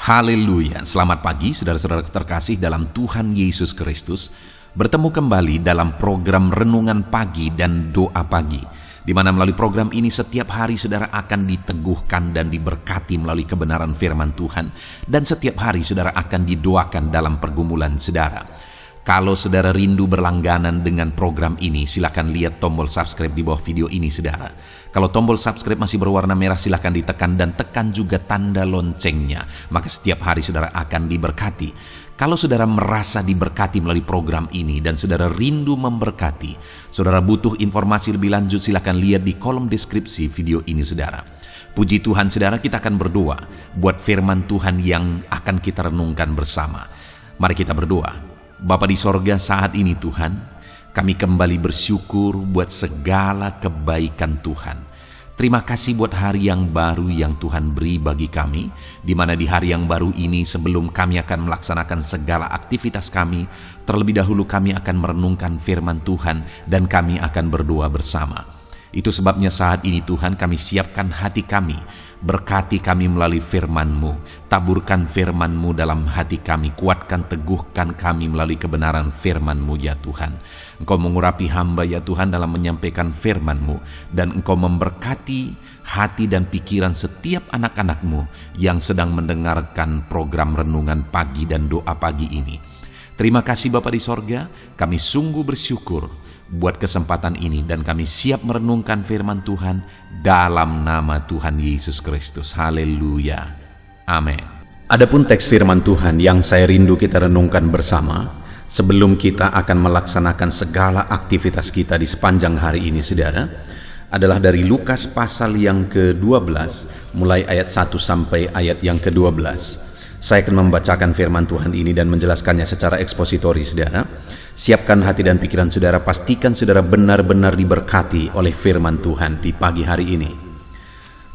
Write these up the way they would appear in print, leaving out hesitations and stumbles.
Haleluya, selamat pagi saudara-saudara terkasih dalam Tuhan Yesus Kristus. Bertemu kembali dalam program Renungan Pagi dan Doa Pagi, di mana melalui program ini setiap hari saudara akan diteguhkan dan diberkati melalui kebenaran firman Tuhan. Dan setiap hari saudara akan didoakan dalam pergumulan saudara. Kalau saudara rindu berlangganan dengan program ini, silakan lihat tombol subscribe di bawah video ini saudara. Kalau tombol subscribe masih berwarna merah, silakan ditekan dan tekan juga tanda loncengnya. Maka setiap hari saudara akan diberkati. Kalau saudara merasa diberkati melalui program ini dan saudara rindu memberkati, saudara butuh informasi lebih lanjut, silakan lihat di kolom deskripsi video ini saudara. Puji Tuhan saudara, kita akan berdoa buat firman Tuhan yang akan kita renungkan bersama. Mari kita berdoa. Bapa di sorga, saat ini Tuhan, kami kembali bersyukur buat segala kebaikan Tuhan. Terima kasih buat hari yang baru yang Tuhan beri bagi kami, di mana di hari yang baru ini sebelum kami akan melaksanakan segala aktivitas kami, terlebih dahulu kami akan merenungkan firman Tuhan dan kami akan berdoa bersama. Itu sebabnya saat ini Tuhan kami siapkan hati kami, berkati kami melalui firman-Mu, taburkan firman-Mu dalam hati kami, kuatkan teguhkan kami melalui kebenaran firman-Mu ya Tuhan. Engkau mengurapi hamba ya Tuhan dalam menyampaikan firman-Mu, dan Engkau memberkati hati dan pikiran setiap anak-anak-Mu yang sedang mendengarkan program Renungan Pagi dan Doa Pagi ini. Terima kasih Bapa di sorga, kami sungguh bersyukur buat kesempatan ini dan kami siap merenungkan firman Tuhan dalam nama Tuhan Yesus Kristus. Haleluya. Amin. Adapun teks firman Tuhan yang saya rindu kita renungkan bersama sebelum kita akan melaksanakan segala aktivitas kita di sepanjang hari ini saudara, adalah dari Lukas pasal yang ke-12 mulai ayat 1 sampai ayat yang ke-12. Saya akan membacakan firman Tuhan ini dan menjelaskannya secara ekspositori saudara. Siapkan hati dan pikiran saudara, pastikan saudara benar-benar diberkati oleh firman Tuhan di pagi hari ini.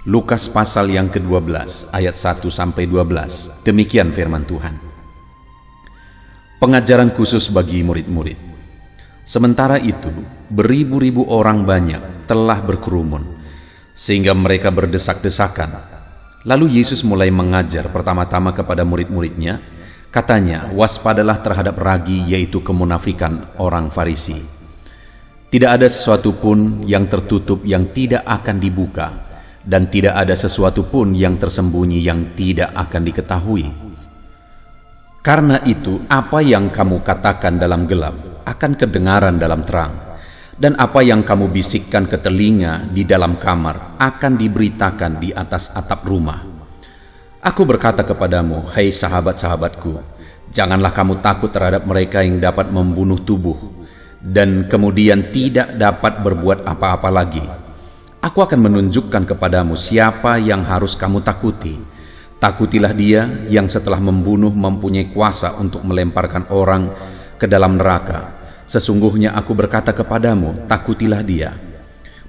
Lukas pasal yang ke-12 ayat 1 sampai 12. Demikian firman Tuhan. Pengajaran khusus bagi murid-murid. Sementara itu, beribu-ribu orang banyak telah berkerumun sehingga mereka berdesak-desakan. Lalu Yesus mulai mengajar pertama-tama kepada murid-muridnya. Katanya, waspadalah terhadap ragi, yaitu kemunafikan orang Farisi. Tidak ada sesuatu pun yang tertutup yang tidak akan dibuka, dan tidak ada sesuatu pun yang tersembunyi yang tidak akan diketahui. Karena itu, apa yang kamu katakan dalam gelap akan kedengaran dalam terang, dan apa yang kamu bisikkan ke telinga di dalam kamar akan diberitakan di atas atap rumah. Aku berkata kepadamu, hai sahabat-sahabatku, janganlah kamu takut terhadap mereka yang dapat membunuh tubuh, dan kemudian tidak dapat berbuat apa-apa lagi. Aku akan menunjukkan kepadamu siapa yang harus kamu takuti. Takutilah dia yang setelah membunuh mempunyai kuasa untuk melemparkan orang ke dalam neraka. Sesungguhnya aku berkata kepadamu, takutilah dia.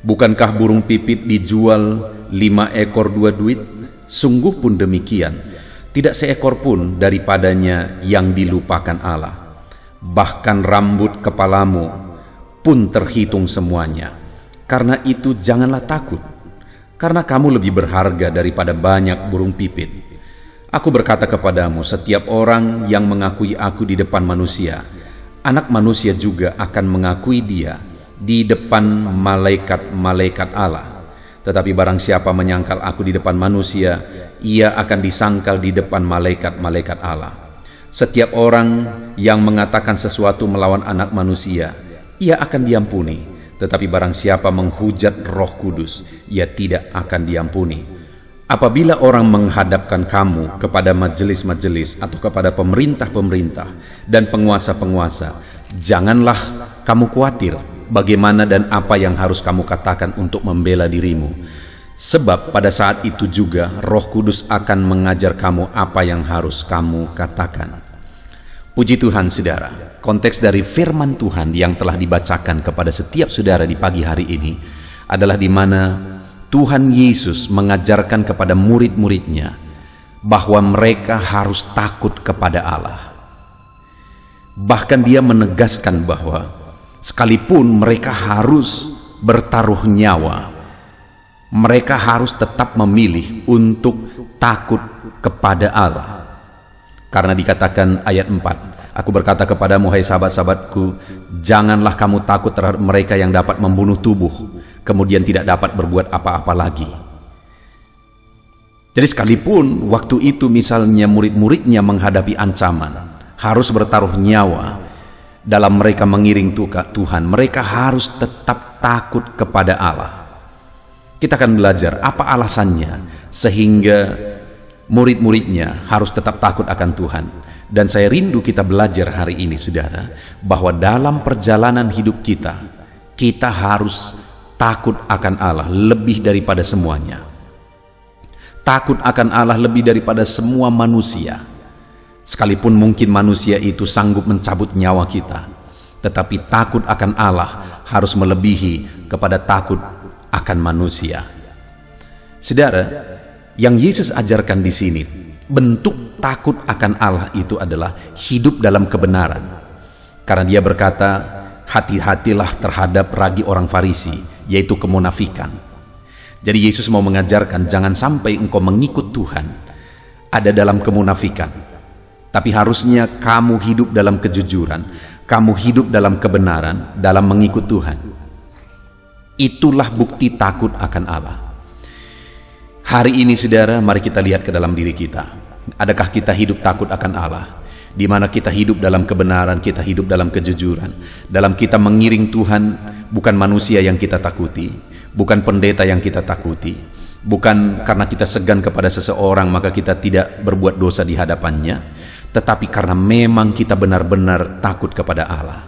Bukankah burung pipit dijual 5 ekor 2 duit? Sungguh pun demikian, tidak seekor pun daripadanya yang dilupakan Allah. Bahkan rambut kepalamu pun terhitung semuanya. Karena itu janganlah takut, karena kamu lebih berharga daripada banyak burung pipit. Aku berkata kepadamu, setiap orang yang mengakui aku di depan manusia, Anak manusia juga akan mengakui dia di depan malaikat-malaikat Allah. Tetapi barang siapa menyangkal aku di depan manusia, ia akan disangkal di depan malaikat-malaikat Allah. Setiap orang yang mengatakan sesuatu melawan anak manusia, ia akan diampuni. Tetapi barang siapa menghujat Roh Kudus, ia tidak akan diampuni. Apabila orang menghadapkan kamu kepada majelis-majelis atau kepada pemerintah-pemerintah dan penguasa-penguasa, janganlah kamu khawatir bagaimana dan apa yang harus kamu katakan untuk membela dirimu. Sebab pada saat itu juga Roh Kudus akan mengajar kamu apa yang harus kamu katakan. Puji Tuhan saudara, konteks dari firman Tuhan yang telah dibacakan kepada setiap saudara di pagi hari ini adalah di mana Tuhan Yesus mengajarkan kepada murid-muridnya bahwa mereka harus takut kepada Allah. Bahkan dia menegaskan bahwa sekalipun mereka harus bertaruh nyawa, mereka harus tetap memilih untuk takut kepada Allah. Karena dikatakan ayat 4, aku berkata kepadamu, hai sahabat-sahabatku, janganlah kamu takut terhadap mereka yang dapat membunuh tubuh, kemudian tidak dapat berbuat apa-apa lagi. Jadi sekalipun waktu itu misalnya murid-muridnya menghadapi ancaman, harus bertaruh nyawa dalam mereka mengiring Tuhan, mereka harus tetap takut kepada Allah. Kita akan belajar apa alasannya sehingga murid-muridnya harus tetap takut akan Tuhan. Dan saya rindu kita belajar hari ini, saudara, bahwa dalam perjalanan hidup kita, kita harus takut akan Allah lebih daripada semuanya. Takut akan Allah lebih daripada semua manusia. Sekalipun mungkin manusia itu sanggup mencabut nyawa kita, tetapi takut akan Allah harus melebihi kepada takut akan manusia. Saudara, yang Yesus ajarkan di sini, bentuk takut akan Allah itu adalah hidup dalam kebenaran. Karena dia berkata, hati-hatilah terhadap ragi orang Farisi, yaitu kemunafikan. Jadi Yesus mau mengajarkan, jangan sampai engkau mengikut Tuhan ada dalam kemunafikan, tapi harusnya kamu hidup dalam kejujuran, kamu hidup dalam kebenaran, dalam mengikut Tuhan. Itulah bukti takut akan Allah. Hari ini, saudara, mari kita lihat ke dalam diri kita. Adakah kita hidup takut akan Allah? Di mana kita hidup dalam kebenaran, kita hidup dalam kejujuran, dalam kita mengiring Tuhan, bukan manusia yang kita takuti, bukan pendeta yang kita takuti, bukan karena kita segan kepada seseorang maka kita tidak berbuat dosa di hadapannya, tetapi karena memang kita benar-benar takut kepada Allah.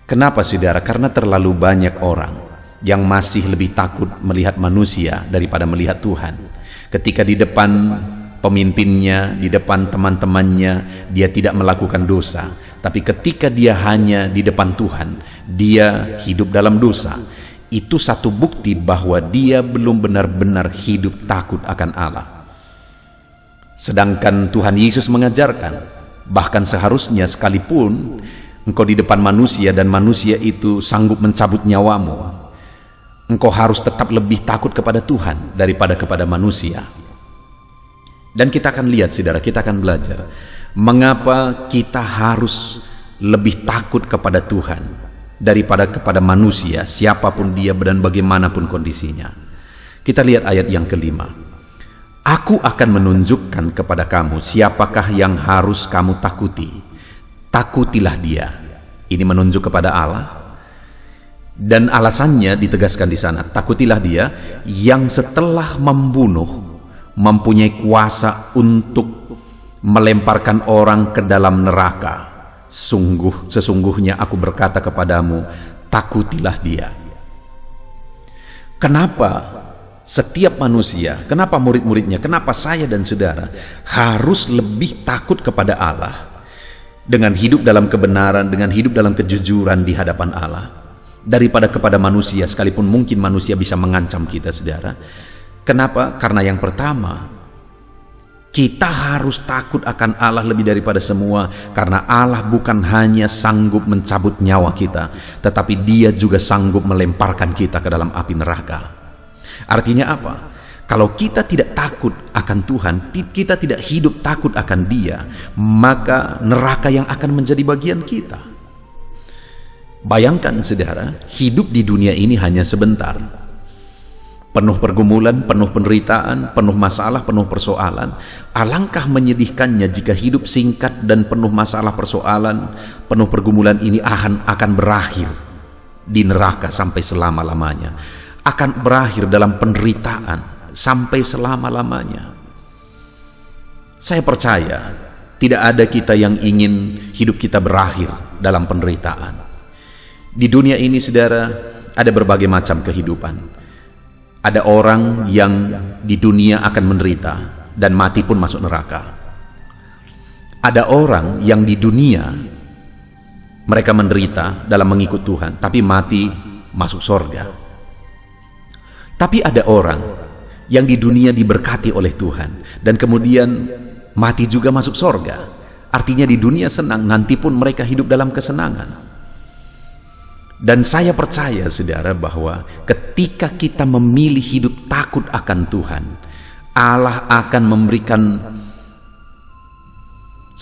Kenapa, saudara? Karena terlalu banyak orang yang masih lebih takut melihat manusia daripada melihat Tuhan. Ketika di depan pemimpinnya, di depan teman-temannya, dia tidak melakukan dosa, tapi ketika dia hanya di depan Tuhan, dia hidup dalam dosa. Itu satu bukti bahwa dia belum benar-benar hidup takut akan Allah. Sedangkan Tuhan Yesus mengajarkan, bahkan seharusnya sekalipun engkau di depan manusia dan manusia itu sanggup mencabut nyawamu, engkau harus tetap lebih takut kepada Tuhan daripada kepada manusia. Dan kita akan lihat, saudara, kita akan belajar mengapa kita harus lebih takut kepada Tuhan daripada kepada manusia, siapapun dia dan bagaimanapun kondisinya. Kita lihat ayat yang kelima. Aku akan menunjukkan kepada kamu siapakah yang harus kamu takuti. Takutilah dia. Ini menunjuk kepada Allah. Dan alasannya ditegaskan di sana. Takutilah dia yang setelah membunuh mempunyai kuasa untuk melemparkan orang ke dalam neraka. Sesungguhnya aku berkata kepadamu, takutilah dia. Kenapa setiap manusia, kenapa murid-muridnya, kenapa saya dan saudara harus lebih takut kepada Allah dengan hidup dalam kebenaran, dengan hidup dalam kejujuran di hadapan Allah, daripada kepada manusia, sekalipun mungkin manusia bisa mengancam kita, saudara? Kenapa? Karena yang pertama, kita harus takut akan Allah lebih daripada semua, karena Allah bukan hanya sanggup mencabut nyawa kita, tetapi dia juga sanggup melemparkan kita ke dalam api neraka. Artinya apa? Kalau kita tidak takut akan Tuhan, kita tidak hidup takut akan dia, maka neraka yang akan menjadi bagian kita. Bayangkan, saudara, hidup di dunia ini hanya sebentar. Penuh pergumulan, penuh penderitaan, penuh masalah, penuh persoalan. Alangkah menyedihkannya jika hidup singkat dan penuh masalah, persoalan, penuh pergumulan ini akan berakhir di neraka sampai selama-lamanya. Akan berakhir dalam penderitaan sampai selama-lamanya. Saya percaya tidak ada kita yang ingin hidup kita berakhir dalam penderitaan. Di dunia ini, saudara, ada berbagai macam kehidupan. Ada orang yang di dunia akan menderita dan mati pun masuk neraka. Ada orang yang di dunia mereka menderita dalam mengikut Tuhan, tapi mati masuk sorga. Tapi ada orang yang di dunia diberkati oleh Tuhan dan kemudian mati juga masuk sorga. Artinya di dunia senang, nanti pun mereka hidup dalam kesenangan. Dan saya percaya, saudara, bahwa ketika kita memilih hidup takut akan Tuhan, Allah akan memberikan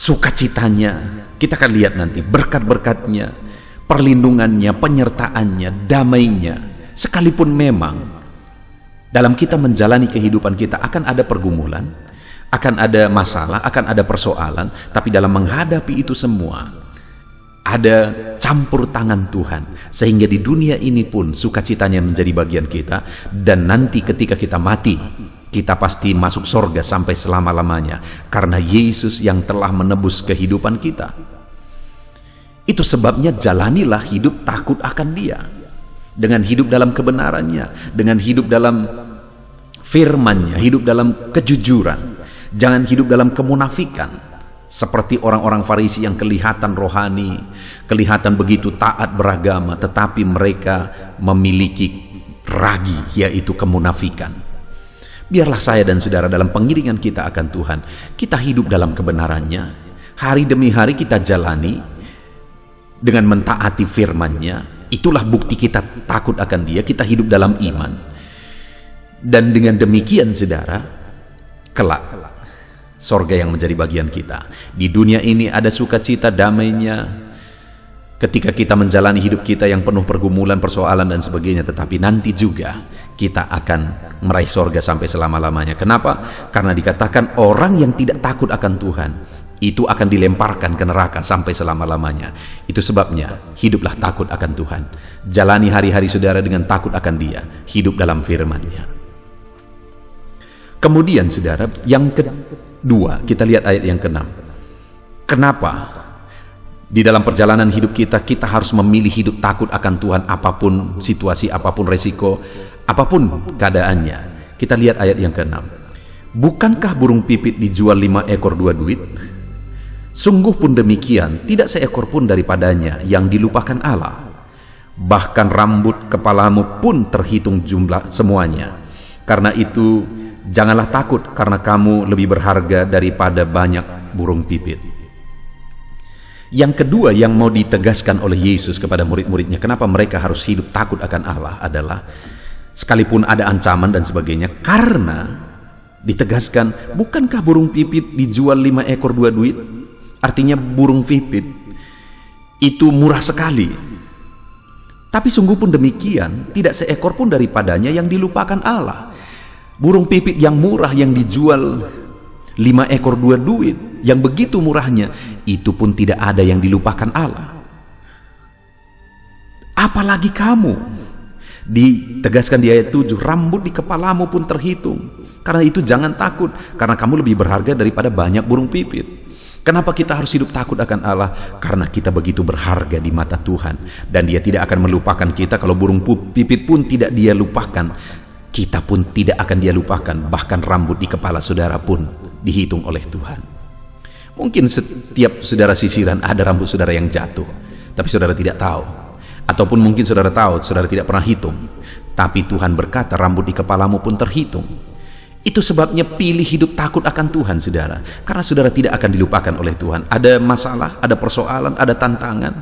sukacitanya, kita akan lihat nanti berkat-berkatnya, perlindungannya, penyertaannya, damainya. Sekalipun memang dalam kita menjalani kehidupan kita akan ada pergumulan, akan ada masalah, akan ada persoalan, tapi dalam menghadapi itu semua ada campur tangan Tuhan, sehingga di dunia ini pun sukacitanya menjadi bagian kita, dan nanti ketika kita mati, kita pasti masuk sorga sampai selama-lamanya, karena Yesus yang telah menebus kehidupan kita. Itu sebabnya jalanilah hidup takut akan Dia, dengan hidup dalam kebenarannya, dengan hidup dalam firman-Nya, hidup dalam kejujuran. Jangan hidup dalam kemunafikan, seperti orang-orang Farisi yang kelihatan rohani, kelihatan begitu taat beragama, tetapi mereka memiliki ragi, yaitu kemunafikan. Biarlah saya dan saudara dalam pengiringan kita akan Tuhan, kita hidup dalam kebenarannya. Hari demi hari kita jalani dengan mentaati firman-Nya. Itulah bukti kita takut akan Dia, kita hidup dalam iman. Dan dengan demikian saudara, kelak sorga yang menjadi bagian kita. Di dunia ini ada sukacita, damainya ketika kita menjalani hidup kita yang penuh pergumulan, persoalan dan sebagainya, tetapi nanti juga kita akan meraih sorga sampai selama-lamanya. Kenapa? Karena dikatakan orang yang tidak takut akan Tuhan itu akan dilemparkan ke neraka sampai selama-lamanya. Itu sebabnya hiduplah takut akan Tuhan. Jalani hari-hari saudara dengan takut akan Dia, hidup dalam firman-Nya. Kemudian saudara, yang kedua, kita lihat ayat yang ke-6. Kenapa di dalam perjalanan hidup kita, kita harus memilih hidup takut akan Tuhan, apapun situasi, apapun resiko, apapun keadaannya. Kita lihat ayat yang ke-6. Bukankah burung pipit dijual 5 ekor 2 duit? Sungguh pun demikian, tidak seekor pun daripadanya yang dilupakan Allah. Bahkan rambut kepalamu pun terhitung jumlah semuanya. Karena itu, janganlah takut, karena kamu lebih berharga daripada banyak burung pipit. Yang kedua yang mau ditegaskan oleh Yesus kepada murid-muridnya, kenapa mereka harus hidup takut akan Allah, adalah sekalipun ada ancaman dan sebagainya, karena ditegaskan, bukankah burung pipit dijual 5 ekor 2 duit? Artinya burung pipit itu murah sekali. Tapi sungguh pun demikian, tidak seekor pun daripadanya yang dilupakan Allah. Burung pipit yang murah yang dijual 5 ekor 2 duit, yang begitu murahnya, itu pun tidak ada yang dilupakan Allah. Apalagi kamu. Ditegaskan di ayat 7, rambut di kepalamu pun terhitung. Karena itu jangan takut, karena kamu lebih berharga daripada banyak burung pipit. Kenapa kita harus hidup takut akan Allah? Karena kita begitu berharga di mata Tuhan, dan Dia tidak akan melupakan kita. Kalau burung pipit pun tidak Dia lupakan, kita pun tidak akan Dia lupakan. Bahkan rambut di kepala saudara pun dihitung oleh Tuhan. Mungkin setiap saudara sisiran ada rambut saudara yang jatuh, tapi saudara tidak tahu. Ataupun mungkin saudara tahu, saudara tidak pernah hitung. Tapi Tuhan berkata, rambut di kepalamu pun terhitung. Itu sebabnya pilih hidup takut akan Tuhan saudara, karena saudara tidak akan dilupakan oleh Tuhan. Ada masalah, ada persoalan, ada tantangan,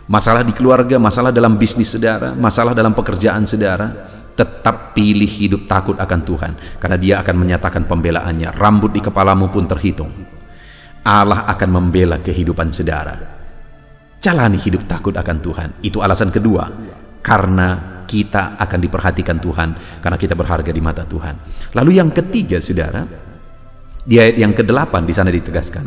masalah di keluarga, masalah dalam bisnis saudara, masalah dalam pekerjaan saudara, tetap pilih hidup takut akan Tuhan, karena Dia akan menyatakan pembelaannya. Rambut di kepalamu pun terhitung. Allah akan membela kehidupan saudara. Jalani hidup takut akan Tuhan. Itu alasan kedua, karena kita akan diperhatikan Tuhan, karena kita berharga di mata Tuhan. Lalu yang ketiga saudara, di ayat yang ke-8 di sana ditegaskan,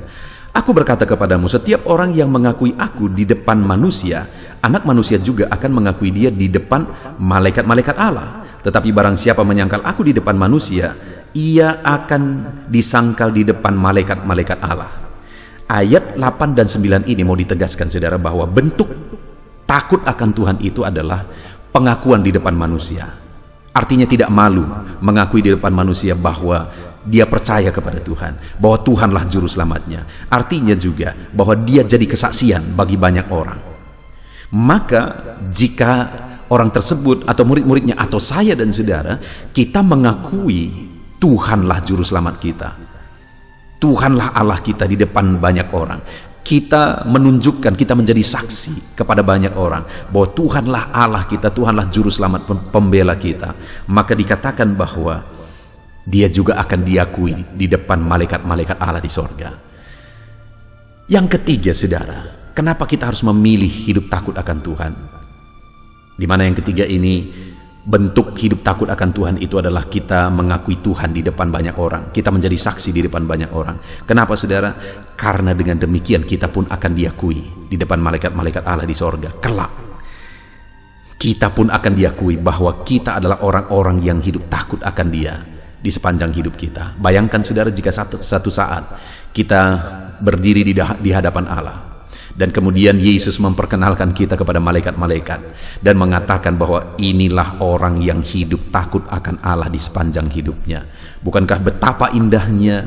aku berkata kepadamu, setiap orang yang mengakui aku di depan manusia, anak manusia juga akan mengakui dia di depan malaikat-malaikat Allah. Tetapi barang siapa menyangkal aku di depan manusia, ia akan disangkal di depan malaikat-malaikat Allah. Ayat 8 dan 9 ini mau ditegaskan saudara, bahwa bentuk takut akan Tuhan itu adalah pengakuan di depan manusia. Artinya tidak malu mengakui di depan manusia bahwa dia percaya kepada Tuhan, bahwa Tuhanlah juru selamatnya. Artinya juga bahwa dia jadi kesaksian bagi banyak orang. Maka jika orang tersebut atau murid-muridnya atau saya dan saudara, kita mengakui Tuhanlah juru selamat kita, Tuhanlah Allah kita di depan banyak orang, kita menunjukkan, kita menjadi saksi kepada banyak orang bahwa Tuhanlah Allah kita, Tuhanlah juru selamat pembela kita, maka dikatakan bahwa Dia juga akan diakui di depan malaikat-malaikat Allah di sorga. Yang ketiga, saudara, kenapa kita harus memilih hidup takut akan Tuhan? Di mana yang ketiga ini, bentuk hidup takut akan Tuhan itu adalah kita mengakui Tuhan di depan banyak orang. Kita menjadi saksi di depan banyak orang. Kenapa, saudara? Karena dengan demikian kita pun akan diakui di depan malaikat-malaikat Allah di sorga. Kelak kita pun akan diakui bahwa kita adalah orang-orang yang hidup takut akan Dia di sepanjang hidup kita. Bayangkan, saudara, jika satu saat kita berdiri di hadapan Allah, dan kemudian Yesus memperkenalkan kita kepada malaikat-malaikat dan mengatakan bahwa inilah orang yang hidup takut akan Allah di sepanjang hidupnya. Bukankah betapa indahnya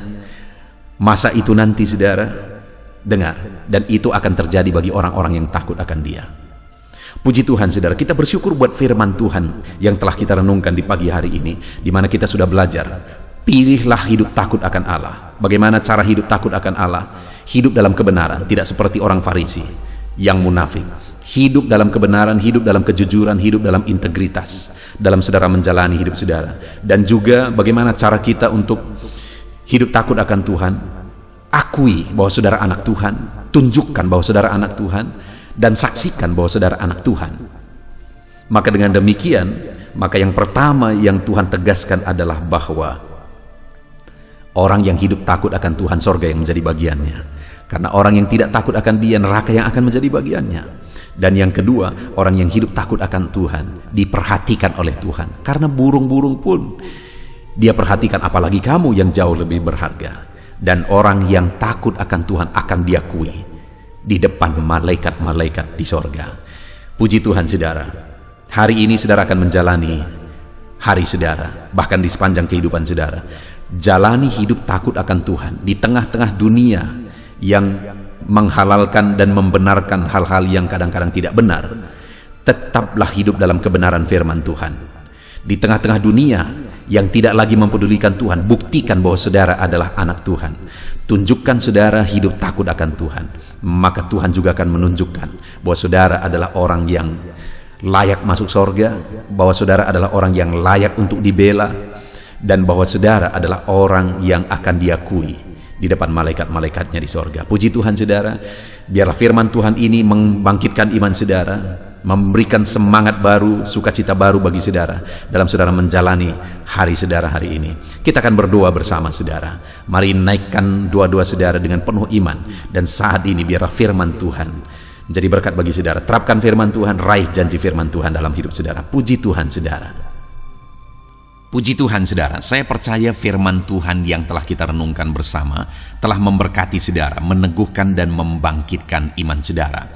masa itu nanti, saudara? Dengar, dan itu akan terjadi bagi orang-orang yang takut akan Dia. Puji Tuhan, saudara, kita bersyukur buat firman Tuhan yang telah kita renungkan di pagi hari ini, di mana kita sudah belajar, pilihlah hidup takut akan Allah. Bagaimana cara hidup takut akan Allah? Hidup dalam kebenaran, tidak seperti orang Farisi yang munafik. Hidup dalam kebenaran, hidup dalam kejujuran, hidup dalam integritas, dalam saudara menjalani hidup saudara. Dan juga bagaimana cara kita untuk hidup takut akan Tuhan? Akui bahwa saudara anak Tuhan, tunjukkan bahwa saudara anak Tuhan, dan saksikan bahwa saudara anak Tuhan. Maka dengan demikian, maka yang pertama yang Tuhan tegaskan adalah bahwa orang yang hidup takut akan Tuhan, sorga yang menjadi bagiannya. Karena orang yang tidak takut akan Dia, neraka yang akan menjadi bagiannya. Dan yang kedua, orang yang hidup takut akan Tuhan diperhatikan oleh Tuhan. Karena burung-burung pun Dia perhatikan, apalagi kamu yang jauh lebih berharga. Dan orang yang takut akan Tuhan akan diakui di depan malaikat-malaikat di sorga. Puji Tuhan, saudara. Hari ini saudara akan menjalani hari saudara, bahkan di sepanjang kehidupan saudara. Jalani hidup takut akan Tuhan di tengah-tengah dunia yang menghalalkan dan membenarkan hal-hal yang kadang-kadang tidak benar. Tetaplah hidup dalam kebenaran firman Tuhan. Di tengah-tengah dunia yang tidak lagi mempedulikan Tuhan, buktikan bahwa saudara adalah anak Tuhan. Tunjukkan saudara hidup takut akan Tuhan, maka Tuhan juga akan menunjukkan bahwa saudara adalah orang yang layak masuk sorga, bahwa saudara adalah orang yang layak untuk dibela, dan bahwa saudara adalah orang yang akan diakui di depan malaikat-malaikatnya di sorga. Puji Tuhan, saudara. Biarlah firman Tuhan ini membangkitkan iman saudara, memberikan semangat baru, sukacita baru bagi saudara dalam saudara menjalani hari saudara hari ini. Kita akan berdoa bersama, saudara. Mari naikkan doa-doa saudara dengan penuh iman. Dan saat ini biarlah firman Tuhan menjadi berkat bagi saudara. Terapkan firman Tuhan, raih janji firman Tuhan dalam hidup saudara. Puji Tuhan, saudara. Puji Tuhan, saudara. Saya percaya firman Tuhan yang telah kita renungkan bersama telah memberkati saudara, meneguhkan dan membangkitkan iman saudara.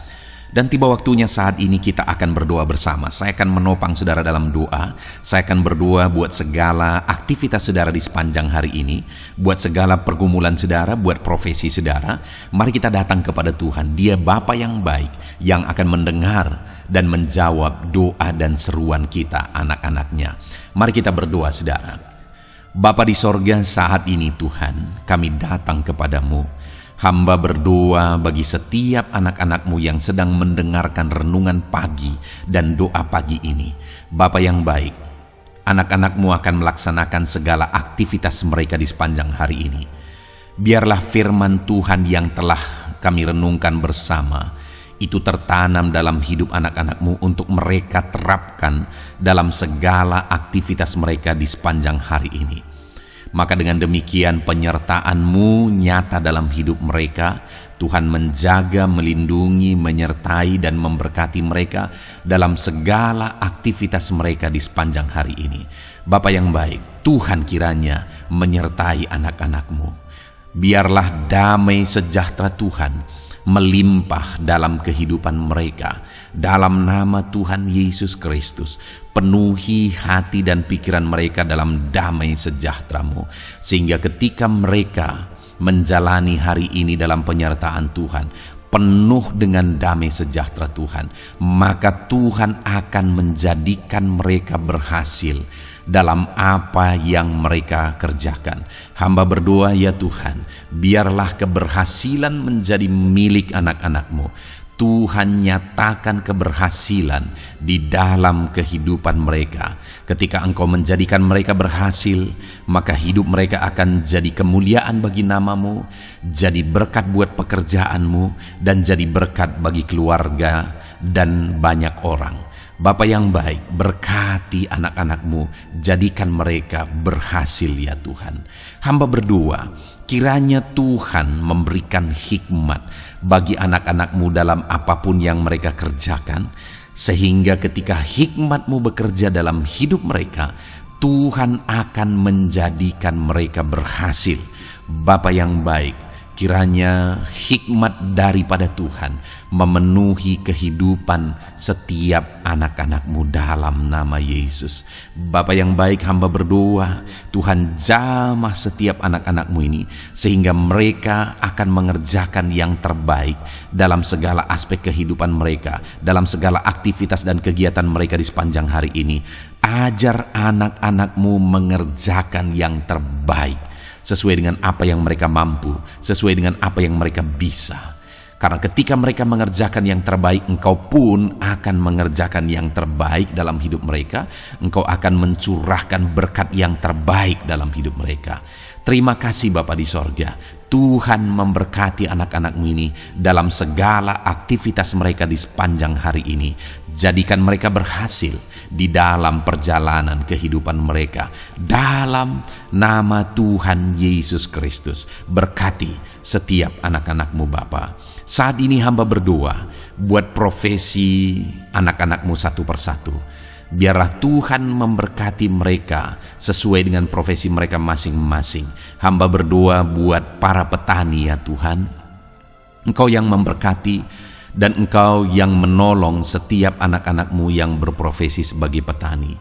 Dan tiba waktunya saat ini kita akan berdoa bersama. Saya akan menopang saudara dalam doa. Saya akan berdoa buat segala aktivitas saudara di sepanjang hari ini, buat segala pergumulan saudara, buat profesi saudara. Mari kita datang kepada Tuhan. Dia Bapa yang baik, yang akan mendengar dan menjawab doa dan seruan kita, anak-anaknya. Mari kita berdoa, saudara. Bapa di sorga, saat ini Tuhan, kami datang kepadamu. Hamba berdoa bagi setiap anak-anak-Mu yang sedang mendengarkan renungan pagi dan doa pagi ini. Bapa yang baik, anak-anak-Mu akan melaksanakan segala aktivitas mereka di sepanjang hari ini. Biarlah firman Tuhan yang telah kami renungkan bersama itu tertanam dalam hidup anak-anak-Mu untuk mereka terapkan dalam segala aktivitas mereka di sepanjang hari ini. Maka dengan demikian penyertaan-Mu nyata dalam hidup mereka. Tuhan menjaga, melindungi, menyertai dan memberkati mereka dalam segala aktivitas mereka di sepanjang hari ini. Bapa yang baik, Tuhan kiranya menyertai anak-anak-Mu. Biarlah damai sejahtera Tuhan melimpah dalam kehidupan mereka. Dalam nama Tuhan Yesus Kristus, penuhi hati dan pikiran mereka dalam damai sejahtera-Mu, sehingga ketika mereka menjalani hari ini dalam penyertaan Tuhan, penuh dengan damai sejahtera Tuhan, maka Tuhan akan menjadikan mereka berhasil dalam apa yang mereka kerjakan. Hamba berdoa, ya Tuhan, biarlah keberhasilan menjadi milik anak-anak-Mu. Tuhan nyatakan keberhasilan di dalam kehidupan mereka. Ketika Engkau menjadikan mereka berhasil, maka hidup mereka akan jadi kemuliaan bagi nama-Mu, jadi berkat buat pekerjaanmu, dan jadi berkat bagi keluarga dan banyak orang. Bapa yang baik, berkati anak-anak-Mu, jadikan mereka berhasil ya Tuhan. Hamba berdoa, kiranya Tuhan memberikan hikmat bagi anak-anak-Mu dalam apapun yang mereka kerjakan, sehingga ketika hikmat-Mu bekerja dalam hidup mereka, Tuhan akan menjadikan mereka berhasil. Bapa yang baik, kiranya hikmat daripada Tuhan memenuhi kehidupan setiap anak-anak-Mu dalam nama Yesus. Bapa yang baik, hamba berdoa, Tuhan jamah setiap anak-anak-Mu ini, sehingga mereka akan mengerjakan yang terbaik dalam segala aspek kehidupan mereka, dalam segala aktivitas dan kegiatan mereka di sepanjang hari ini. Ajar anak-anak-Mu mengerjakan yang terbaik, sesuai dengan apa yang mereka mampu, sesuai dengan apa yang mereka bisa. Karena ketika mereka mengerjakan yang terbaik, Engkau pun akan mengerjakan yang terbaik dalam hidup mereka. Engkau akan mencurahkan berkat yang terbaik dalam hidup mereka. Terima kasih Bapa di sorga. Tuhan memberkati anak-anak-Mu ini dalam segala aktivitas mereka di sepanjang hari ini. Jadikan mereka berhasil di dalam perjalanan kehidupan mereka. Dalam nama Tuhan Yesus Kristus, berkati setiap anak-anak-Mu Bapa. Saat ini hamba berdoa buat profesi anak-anak-Mu satu persatu. Biarlah Tuhan memberkati mereka sesuai dengan profesi mereka masing-masing. Hamba berdoa buat para petani ya Tuhan. Engkau yang memberkati dan Engkau yang menolong setiap anak-anak-Mu yang berprofesi sebagai petani.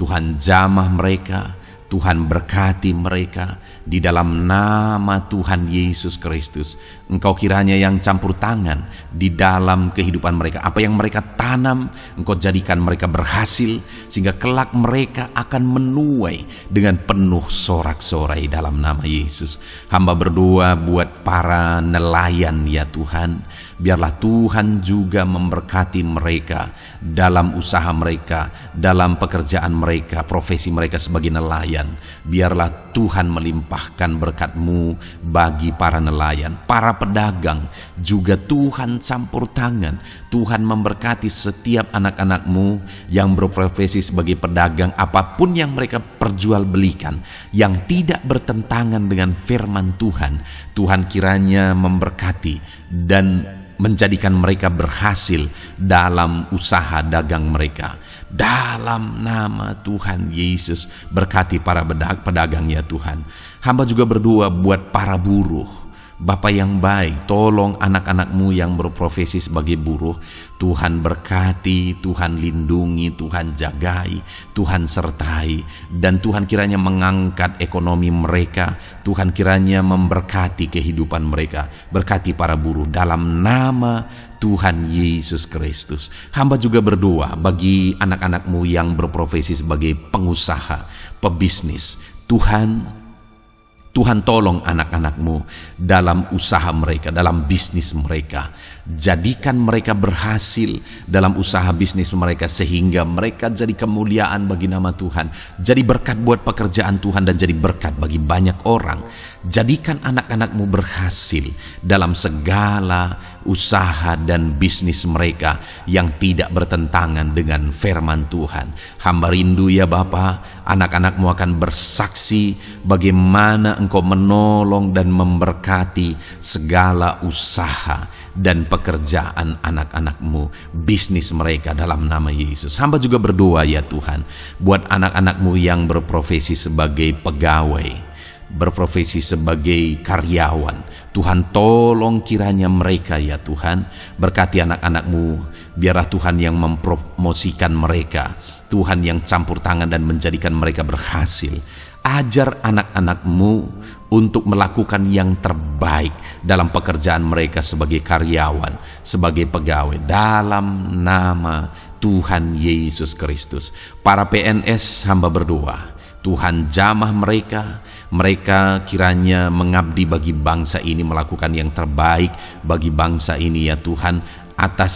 Tuhan jamah mereka, Tuhan berkati mereka di dalam nama Tuhan Yesus Kristus. Engkau kiranya yang campur tangan di dalam kehidupan mereka. Apa yang mereka tanam, Engkau jadikan mereka berhasil, sehingga kelak mereka akan menuai dengan penuh sorak-sorai dalam nama Yesus. Hamba berdoa buat para nelayan ya Tuhan. Biarlah Tuhan juga memberkati mereka dalam usaha mereka, dalam pekerjaan mereka, profesi mereka sebagai nelayan. Biarlah Tuhan melimpahkan berkat-Mu bagi para nelayan, para pedagang juga Tuhan campur tangan. Tuhan memberkati setiap anak-anak-Mu yang berprofesi sebagai pedagang, apapun yang mereka perjualbelikan yang tidak bertentangan dengan firman Tuhan. Tuhan kiranya memberkati dan menjadikan mereka berhasil dalam usaha dagang mereka. Dalam nama Tuhan Yesus, berkati para pedagang ya Tuhan. Hamba juga berdoa buat para buruh. Bapa yang baik, tolong anak-anak-Mu yang berprofesi sebagai buruh. Tuhan berkati, Tuhan lindungi, Tuhan jagai, Tuhan sertai. Dan Tuhan kiranya mengangkat ekonomi mereka. Tuhan kiranya memberkati kehidupan mereka. Berkati para buruh dalam nama Tuhan Yesus Kristus. Hamba juga berdoa bagi anak-anak-Mu yang berprofesi sebagai pengusaha, pebisnis. Tuhan tolong anak-anak-Mu dalam usaha mereka, dalam bisnis mereka. Jadikan mereka berhasil dalam usaha bisnis mereka, sehingga mereka jadi kemuliaan bagi nama Tuhan. Jadi berkat buat pekerjaan Tuhan dan jadi berkat bagi banyak orang. Jadikan anak-anak-Mu berhasil dalam segala usaha dan bisnis mereka yang tidak bertentangan dengan firman Tuhan. Hamba rindu ya Bapa, anak-anak-Mu akan bersaksi bagaimana Engkau menolong dan memberkati segala usaha dan pekerjaan anak-anak-Mu, bisnis mereka dalam nama Yesus. Hamba juga berdoa ya Tuhan buat anak-anak-Mu yang berprofesi sebagai pegawai, berprofesi sebagai karyawan. Tuhan tolong kiranya mereka ya Tuhan, berkati anak-anak-Mu. Biarlah Tuhan yang mempromosikan mereka, Tuhan yang campur tangan dan menjadikan mereka berhasil. Ajar anak-anak-Mu untuk melakukan yang terbaik dalam pekerjaan mereka sebagai karyawan, sebagai pegawai, dalam nama Tuhan Yesus Kristus. Para PNS, hamba berdoa, Tuhan jamah mereka. Mereka kiranya mengabdi bagi bangsa ini, melakukan yang terbaik bagi bangsa ini ya Tuhan. atas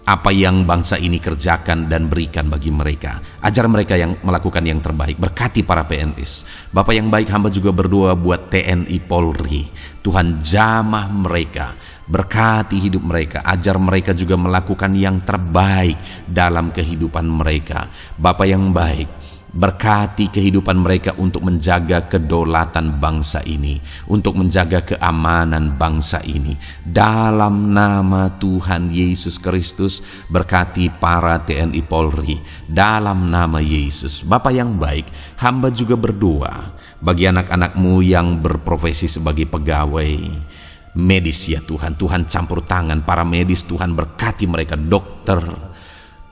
apa yang bangsa ini kerjakan dan berikan bagi mereka. Ajar mereka yang melakukan yang terbaik. Berkati para PNS. Bapa yang baik, hamba juga berdoa buat TNI Polri. Tuhan jamah mereka, berkati hidup mereka, ajar mereka juga melakukan yang terbaik dalam kehidupan mereka. Bapa yang baik, berkati kehidupan mereka untuk menjaga kedaulatan bangsa ini, untuk menjaga keamanan bangsa ini. Dalam nama Tuhan Yesus Kristus, berkati para TNI Polri. Dalam nama Yesus. Bapa yang baik, hamba juga berdoa bagi anak-anak-Mu yang berprofesi sebagai pegawai medis ya Tuhan. Tuhan campur tangan para medis, Tuhan berkati mereka, dokter,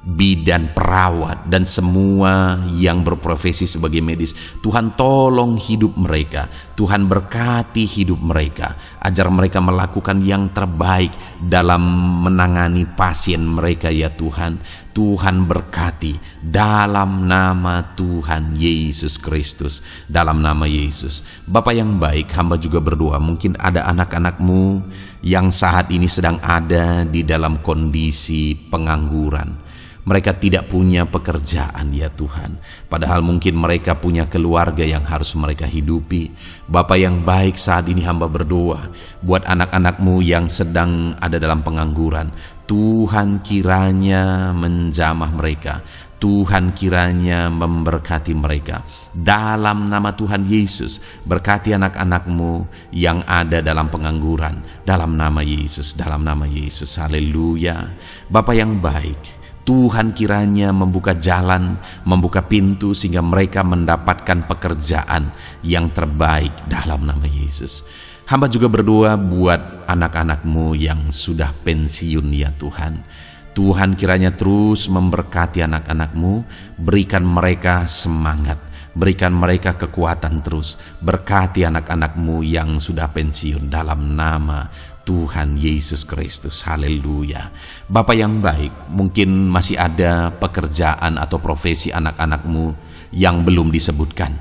bidan, perawat, dan semua yang berprofesi sebagai medis. Tuhan tolong hidup mereka, Tuhan berkati hidup mereka, ajar mereka melakukan yang terbaik dalam menangani pasien mereka ya Tuhan. Tuhan berkati dalam nama Tuhan Yesus Kristus, dalam nama Yesus. Bapa yang baik, hamba juga berdoa, mungkin ada anak-anak-Mu yang saat ini sedang ada di dalam kondisi pengangguran. Mereka tidak punya pekerjaan ya Tuhan, padahal mungkin mereka punya keluarga yang harus mereka hidupi. Bapa yang baik, saat ini hamba berdoa buat anak-anak-Mu yang sedang ada dalam pengangguran. Tuhan kiranya menjamah mereka, Tuhan kiranya memberkati mereka. Dalam nama Tuhan Yesus, berkati anak-anak-Mu yang ada dalam pengangguran. Dalam nama Yesus, dalam nama Yesus, haleluya. Bapa yang baik, Tuhan kiranya membuka jalan, membuka pintu sehingga mereka mendapatkan pekerjaan yang terbaik dalam nama Yesus. Hamba juga berdoa buat anak-anak-Mu yang sudah pensiun ya Tuhan. Tuhan kiranya terus memberkati anak-anak-Mu, berikan mereka semangat, berikan mereka kekuatan terus. Berkati anak-anak-Mu yang sudah pensiun dalam nama Tuhan Yesus Kristus, haleluya. Bapa yang baik, mungkin masih ada pekerjaan atau profesi anak-anak-Mu yang belum disebutkan.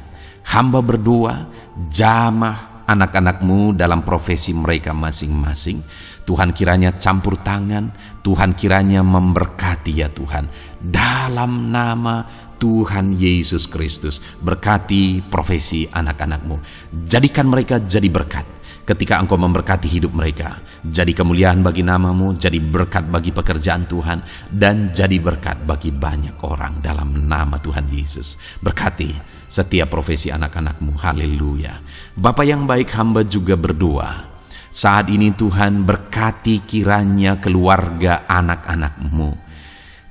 Hamba berdoa, jamah anak-anak-Mu dalam profesi mereka masing-masing. Tuhan kiranya campur tangan, Tuhan kiranya memberkati ya Tuhan. Dalam nama Tuhan Yesus Kristus, berkati profesi anak-anak-Mu. Jadikan mereka jadi berkat ketika Engkau memberkati hidup mereka. Jadi kemuliaan bagi nama-Mu, jadi berkat bagi pekerjaan Tuhan, dan jadi berkat bagi banyak orang dalam nama Tuhan Yesus. Berkati setiap profesi anak-anak-Mu, haleluya. Bapa yang baik, hamba juga berdoa saat ini Tuhan, berkati kiranya keluarga anak-anak-Mu.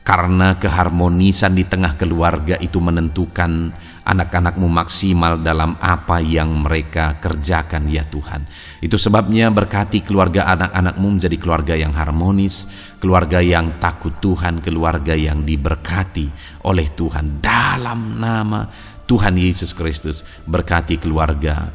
Karena keharmonisan di tengah keluarga itu menentukan anak-anak-Mu maksimal dalam apa yang mereka kerjakan ya Tuhan. Itu sebabnya berkati keluarga anak-anak-Mu menjadi keluarga yang harmonis, keluarga yang takut Tuhan, keluarga yang diberkati oleh Tuhan. Dalam nama Tuhan Yesus Kristus, berkati keluarga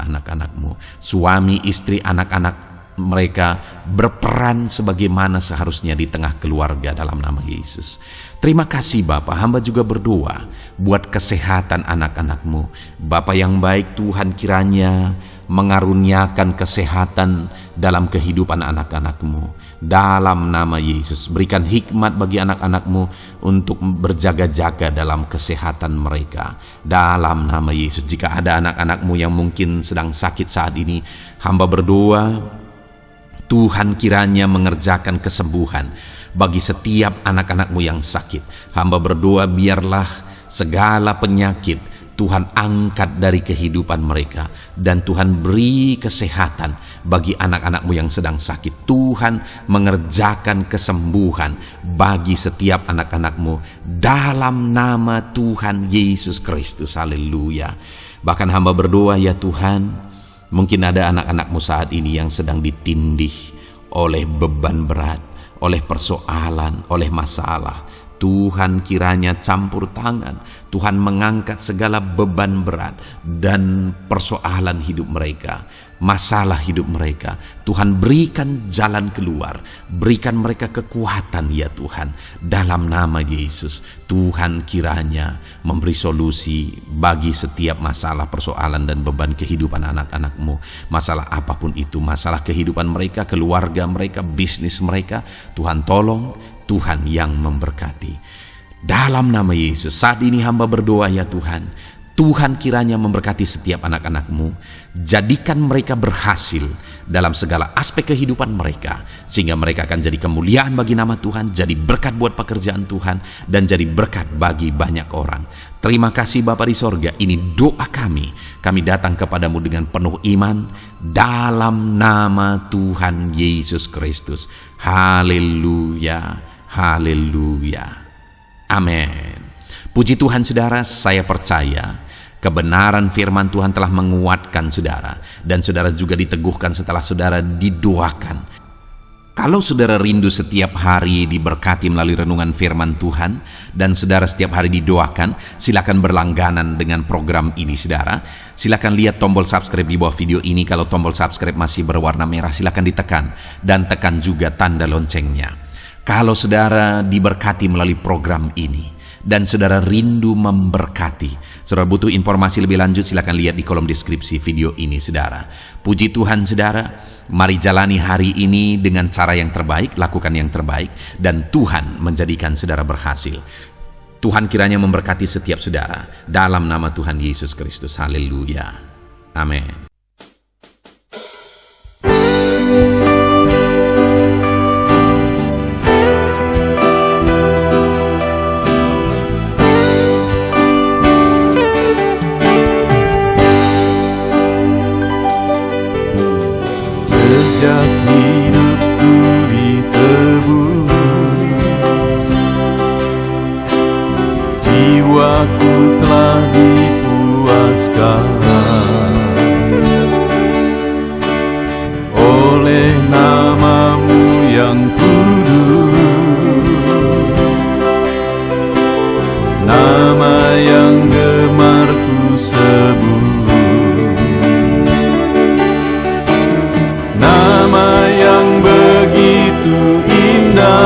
anak-anak-Mu. Suami, istri, anak-anak mereka berperan sebagaimana seharusnya di tengah keluarga dalam nama Yesus. Terima kasih Bapa, hamba juga berdoa buat kesehatan anak-anak-Mu. Bapa yang baik, Tuhan kiranya mengaruniakan kesehatan dalam kehidupan anak-anak-Mu. Dalam nama Yesus, berikan hikmat bagi anak-anak-Mu untuk berjaga-jaga dalam kesehatan mereka. Dalam nama Yesus, jika ada anak-anak-Mu yang mungkin sedang sakit saat ini, hamba berdoa Tuhan kiranya mengerjakan kesembuhan bagi setiap anak-anak-Mu yang sakit. Hamba berdoa biarlah segala penyakit Tuhan angkat dari kehidupan mereka, dan Tuhan beri kesehatan bagi anak-anak-Mu yang sedang sakit. Tuhan mengerjakan kesembuhan bagi setiap anak-anak-Mu dalam nama Tuhan Yesus Kristus, haleluya. Bahkan hamba berdoa ya Tuhan, mungkin ada anak-anak-Mu saat ini yang sedang ditindih oleh beban berat, oleh persoalan, oleh masalah. Tuhan kiranya campur tangan, Tuhan mengangkat segala beban berat dan persoalan hidup mereka, masalah hidup mereka. Tuhan berikan jalan keluar, berikan mereka kekuatan ya Tuhan, dalam nama Yesus. Tuhan kiranya memberi solusi bagi setiap masalah, persoalan dan beban kehidupan anak-anak-Mu. Masalah apapun itu, masalah kehidupan mereka, keluarga mereka, bisnis mereka, Tuhan tolong, Tuhan yang memberkati. Dalam nama Yesus, saat ini hamba berdoa ya Tuhan, Tuhan kiranya memberkati setiap anak-anak-Mu, jadikan mereka berhasil dalam segala aspek kehidupan mereka, sehingga mereka akan jadi kemuliaan bagi nama Tuhan, jadi berkat buat pekerjaan Tuhan, dan jadi berkat bagi banyak orang. Terima kasih Bapa di sorga, ini doa kami. Kami datang kepadamu dengan penuh iman, dalam nama Tuhan Yesus Kristus. Haleluya, haleluya, amin. Puji Tuhan saudara, saya percaya kebenaran firman Tuhan telah menguatkan saudara, dan saudara juga diteguhkan setelah saudara didoakan. Kalau saudara rindu setiap hari diberkati melalui renungan firman Tuhan, dan saudara setiap hari didoakan, silakan berlangganan dengan program ini saudara. Silakan lihat tombol subscribe di bawah video ini. Kalau tombol subscribe masih berwarna merah, silakan ditekan, dan tekan juga tanda loncengnya. Kalau saudara diberkati melalui program ini, dan saudara rindu memberkati, saudara butuh informasi lebih lanjut, silakan lihat di kolom deskripsi video ini saudara. Puji Tuhan saudara, mari jalani hari ini dengan cara yang terbaik, lakukan yang terbaik, dan Tuhan menjadikan saudara berhasil. Tuhan kiranya memberkati setiap saudara, dalam nama Tuhan Yesus Kristus. Haleluya, amin. Sejak hidupku ditebus, jiwaku telah dipuaskan oleh nama-Mu yang kudus, nama yang gemar ku sebut. Nama yang begitu indah,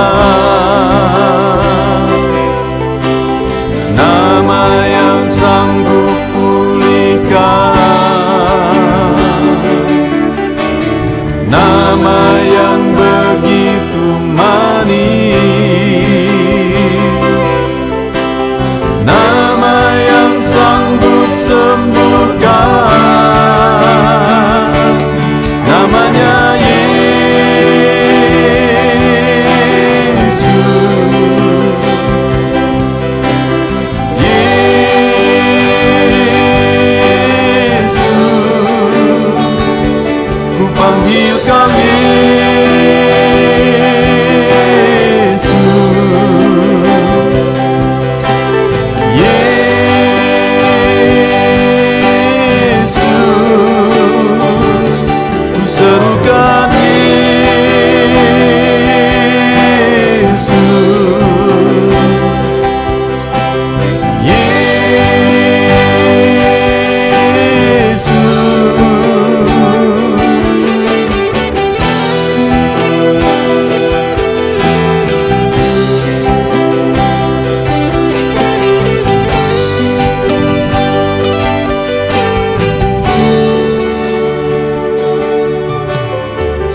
nama yang sanggup pulihkan, nama yang begitu manis, nama yang sanggup sembuhkan. Namanya Yesus, Yesus, ku panggil Kau Yesus, Yesus, ku serukan Yesus, Yesus.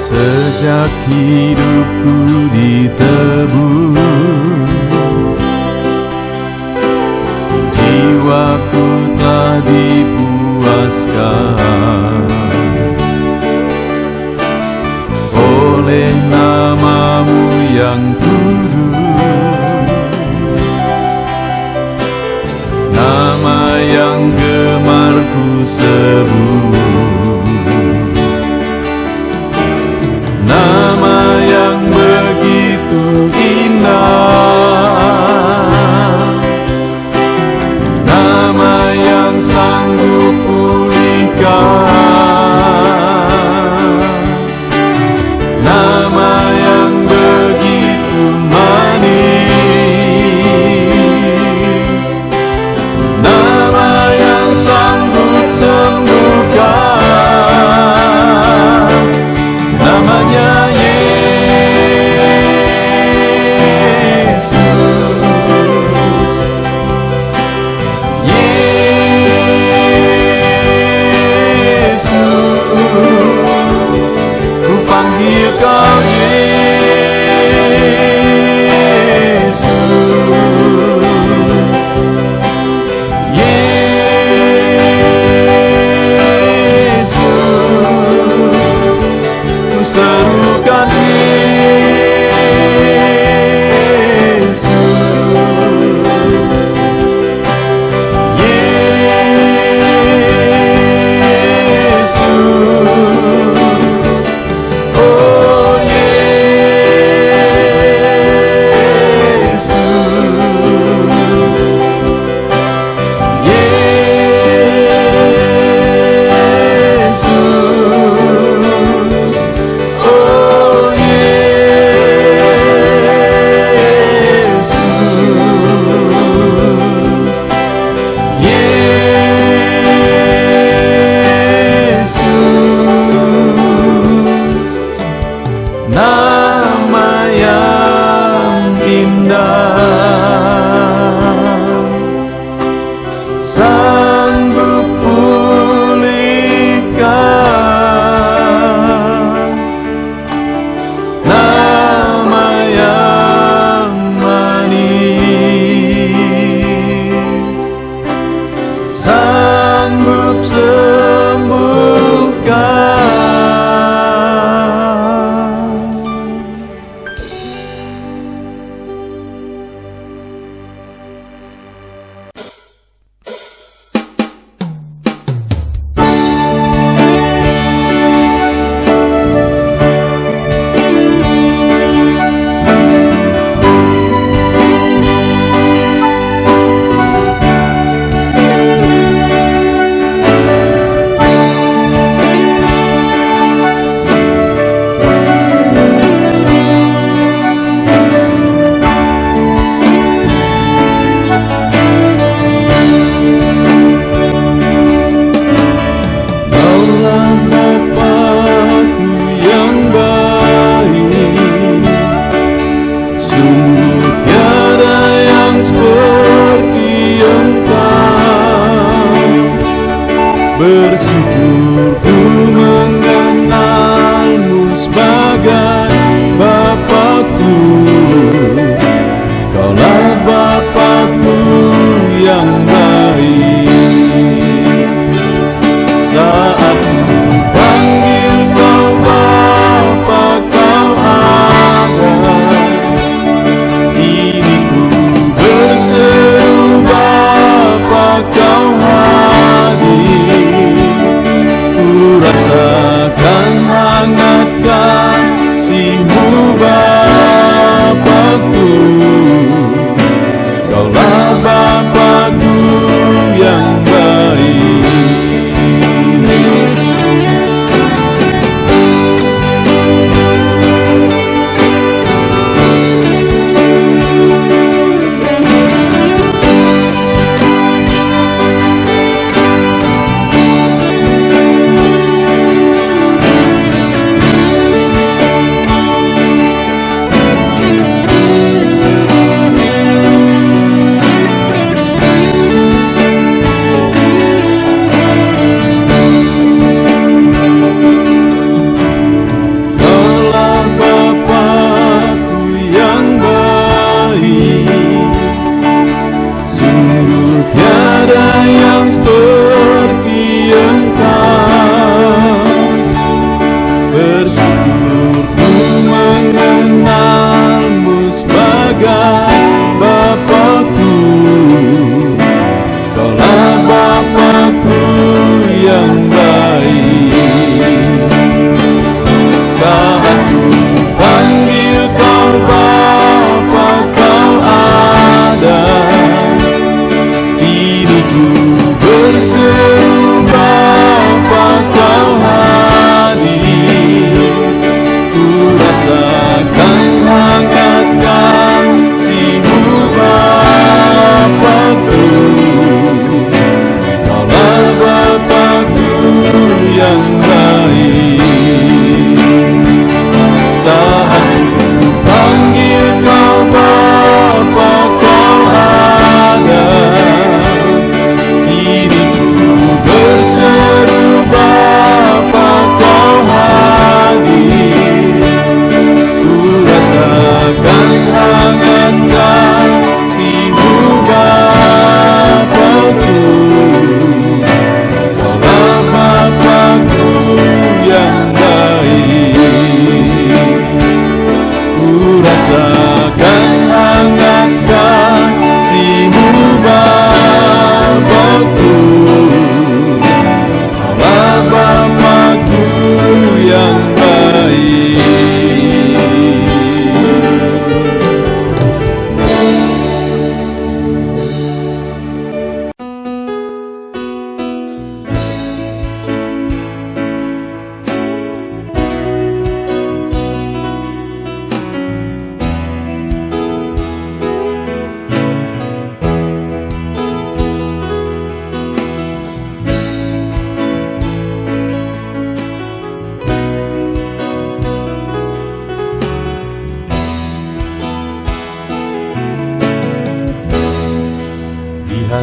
Sejak hidupku ditebus, jiwaku telah dipuaskan oleh nama-Mu yang kudus, nama yang gemar ku sebut. Nama yang begitu indah, nama yang sanggup pulihkan, nama yang begitu panggil Kau Yesus. Yesus, ku serukan Yesus. Yesus, oh Yesus. Nama yang indah, sanggup pulihkan. Nama yang manis, sanggup sembuhkan. Bersyukur ku mengenalmu sebagai Bapakku. Kaulah Bapakku yang baik. Saat ku panggil Kau Bapa, Kau ada. Ini ku berseru Bapa, Kau hadir. Rasakan hangat kasih-Mu Bapakku. Kaulah Bapakku yang baik.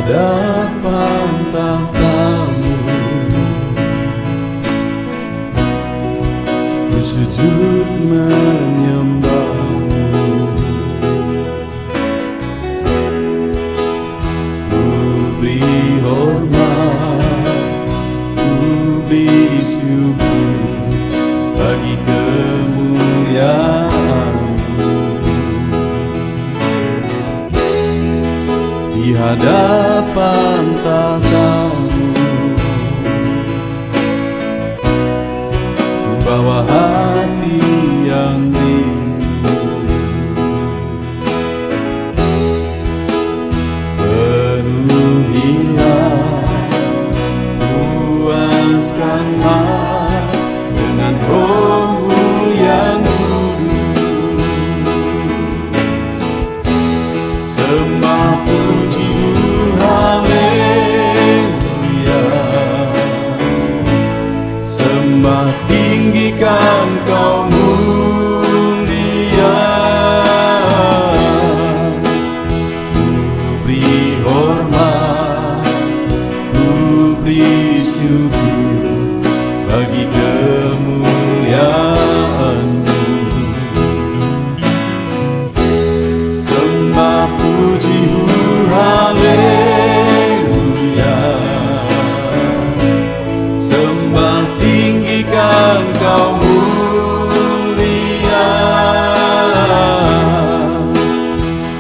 hadapan tahtamu, ku sujud menyembahmu. Ku beri hormat, ku beri syukur bagi kemuliaan-Mu. Di hadapan tahtamu, ku bawa hati yang rindu. Penuhilah, puaskanlah dengan Roh-Mu yang kudus. Sembah puji haleluya, sembah tinggikan Kau mulia. Ku beri hormat, ku beri syukur bagi kemuliaan-Mu. Sembah puji haleluya, sembah tinggikan Kau mulia.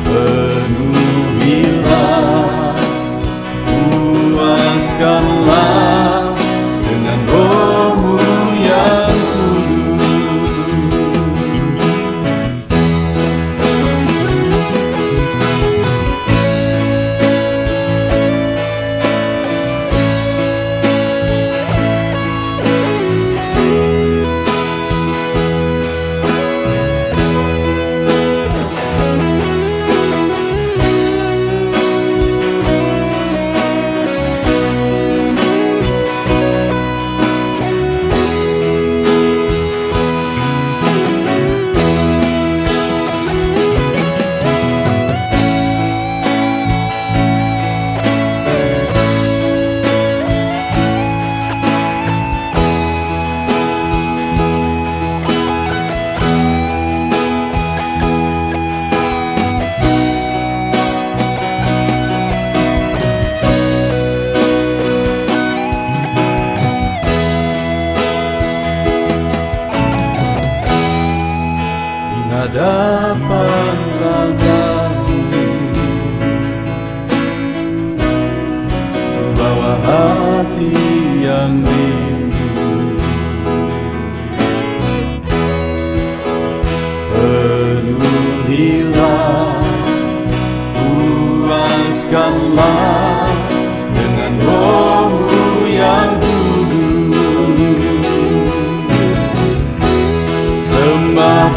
Penuhilah, puaskanlah dengan Roh-Mu yang hadapan tahtamu, bawa hati yang rindu. Penuhilah, puaskanlah dengan Roh-Mu yang kudus. Sembah